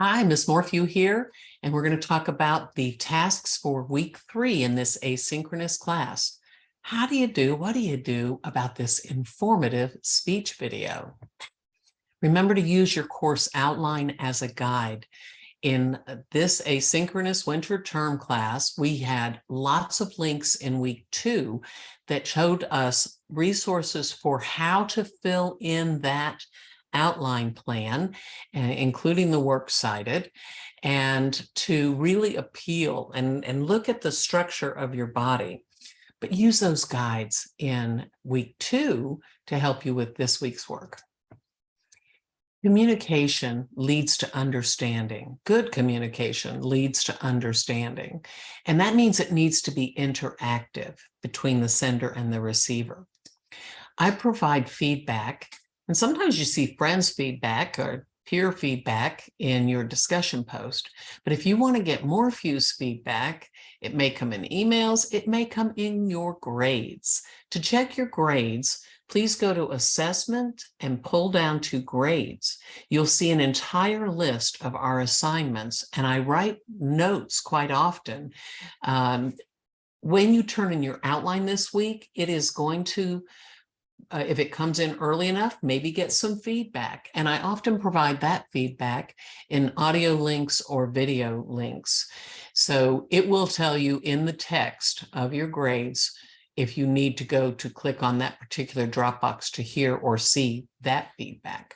Hi, Ms. Morphew here, and we're going to talk about the tasks for week 3 in this asynchronous class. What do you do about this informative speech video? Remember to use your course outline as a guide. In this asynchronous winter term class, we had lots of links in week 2 that showed us resources for how to fill in that outline plan, including the works cited, and to really appeal and look at the structure of your body. But use those guides in week 2 to help you with this week's work. Communication leads to understanding. Good communication leads to understanding. And that means it needs to be interactive between the sender and the receiver. I provide feedback, and sometimes you see friends' feedback or peer feedback in your discussion post. But if you want to get Morphew's feedback, it may come in emails, it may come in your grades. To check your grades, please go to Assessment and pull down to Grades. You'll see an entire list of our assignments, and I write notes quite often. When you turn in your outline this week, it is going to if it comes in early enough, maybe get some feedback. And I often provide that feedback in audio links or video links. So it will tell you in the text of your grades if you need to go to click on that particular Dropbox to hear or see that feedback.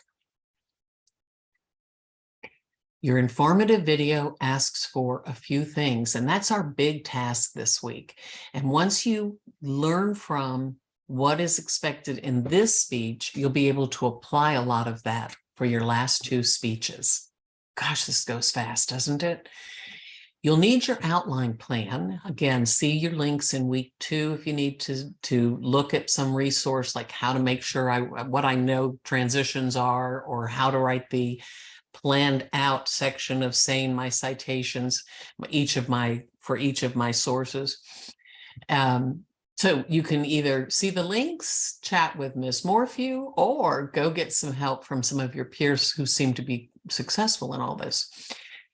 Your informative video asks for a few things, and that's our big task this week. And once you learn from what is expected in this speech, you'll be able to apply a lot of that for your last 2 speeches. Gosh, this goes fast, doesn't it? You'll need your outline plan. Again, see your links in week 2 if you need to look at some resource like how to make sure what I know transitions are, or how to write the planned out section of saying my citations, for each of my sources. So you can either see the links, chat with Ms. Morphew, or go get some help from some of your peers who seem to be successful in all this.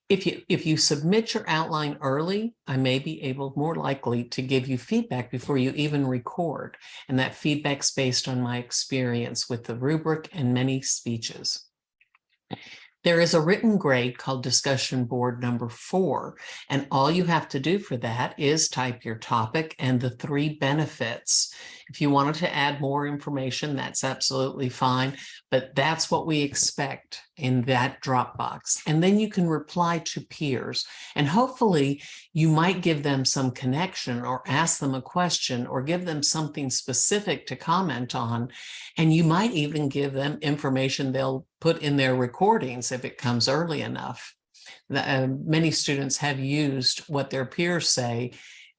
If you submit your outline early, I may be more likely to give you feedback before you even record. And that feedback's based on my experience with the rubric and many speeches. There is a written grade called discussion board number 4, and all you have to do for that is type your topic and the 3 benefits. If you wanted to add more information, that's absolutely fine, but that's what we expect in that Dropbox. And then you can reply to peers, and hopefully you might give them some connection or ask them a question or give them something specific to comment on, and you might even give them information they'll put in their recordings if it comes early enough. Many students have used what their peers say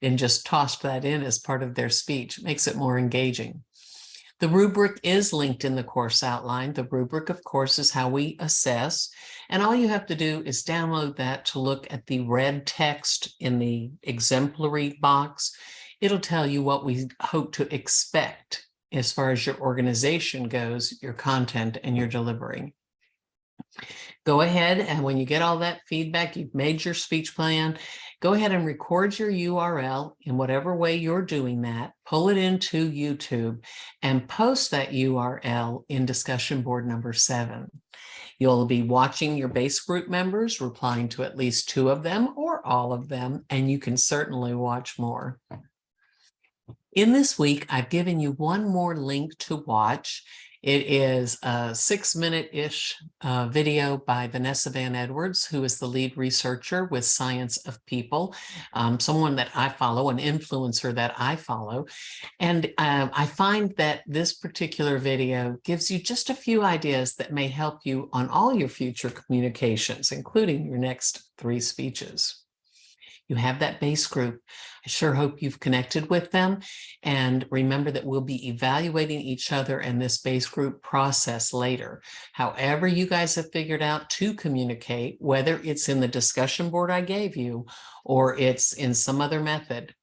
and just tossed that in as part of their speech. It makes it more engaging. The rubric is linked in the course outline. The rubric, of course, is how we assess. And all you have to do is download that to look at the red text in the exemplary box. It'll tell you what we hope to expect as far as your organization goes, your content, and your delivery. Go ahead, and when you get all that feedback, you've made your speech plan, go ahead and record your URL in whatever way you're doing that, pull it into YouTube, and post that URL in discussion board number 7. You'll be watching your base group members, replying to at least 2 of them or all of them, and you can certainly watch more. In this week, I've given you one more link to watch. It is a 6-minute-ish video by Vanessa Van Edwards, who is the lead researcher with Science of People, someone that I follow, an influencer that I follow. And I find that this particular video gives you just a few ideas that may help you on all your future communications, including your next 3 speeches. You have that base group. I sure hope you've connected with them. And remember that we'll be evaluating each other in this base group process later. However you guys have figured out to communicate, whether it's in the discussion board I gave you or it's in some other method,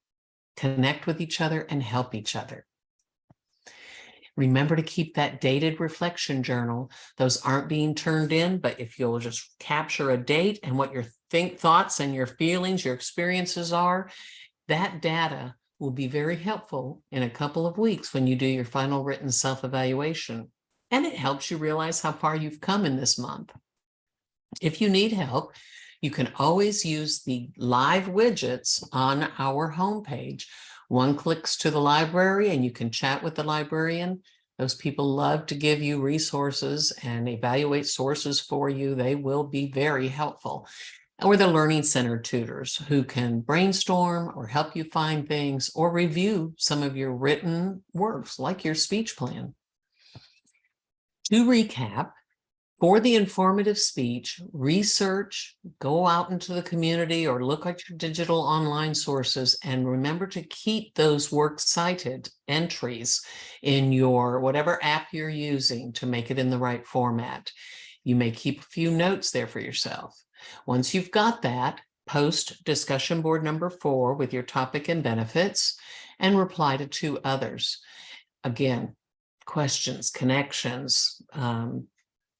connect with each other and help each other. Remember to keep that dated reflection journal. Those aren't being turned in, but if you'll just capture a date and what your thoughts and your feelings, your experiences are, that data will be very helpful in a couple of weeks when you do your final written self-evaluation. And it helps you realize how far you've come in this month. If you need help, you can always use the live widgets on our homepage. One clicks to the library and you can chat with the librarian. Those people love to give you resources and evaluate sources for you. They will be very helpful. Or the Learning Center tutors who can brainstorm or help you find things or review some of your written works like your speech plan. To recap, for the informative speech, research, go out into the community or look at your digital online sources, and remember to keep those works cited entries in your whatever app you're using to make it in the right format. You may keep a few notes there for yourself. Once you've got that, post discussion board number 4 with your topic and benefits and reply to 2 others. Again, questions, connections,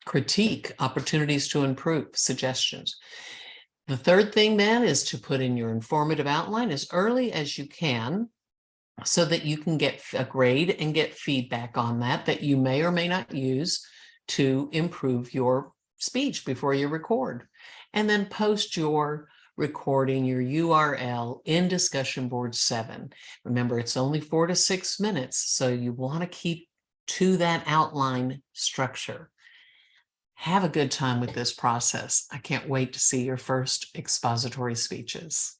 critique, opportunities to improve, suggestions. The third thing then is to put in your informative outline as early as you can so that you can get a grade and get feedback on that you may or may not use to improve your speech before you record. And then post your recording, your URL in discussion board 7. Remember, it's only 4 to 6 minutes, so you want to keep to that outline structure. Have a good time with this process. I can't wait to see your first expository speeches.